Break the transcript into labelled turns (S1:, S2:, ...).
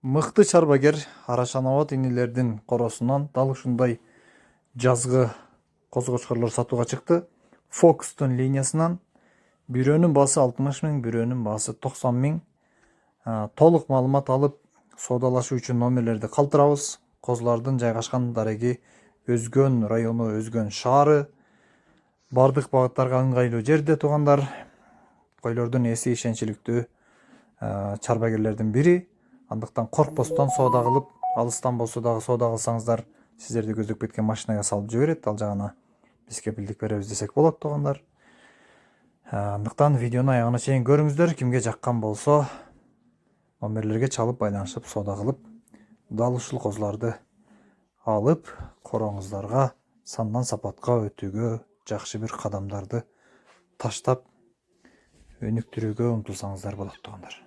S1: Мыкты чарбагер Арашанабад инилердин коросунан дал ушундай жазгы козгочкорлор сатууга чыкты. Fox'тун линиясынан бирөөнүн баасы 60 миң, бирөөнүн баасы 90 миң. Толук маалымат алып, соодалашуу үчүн номерлерди калтырабыз. Козулардын жайгашкан дареги Өзгөн району, Өзгөн шаары. Бардык багыттарга ыңгайлуу жерде туугандар. Койлордун эси ишенчиликтүү чарбагерлердин бири. Андыктан коркпостон соода кылып, алыстан болсо дагы соода кылсаңыздар, сиздерди көздөп кеткен машинага салып жиберет. Ал жагына биз кепилдик беребиз десек болот туугандар. Андыктан видеону аягына чейин көрүңүздөр. Кимге жаккан болсо, номерлерге чалып байланышып соода кылып, дал ушул козуларды алып, короңуздарга сандан сапатка өтүүгө жакшы бир кадамдарды таштап өнүктүрүүгө умтулсаңыздар болот туугандар.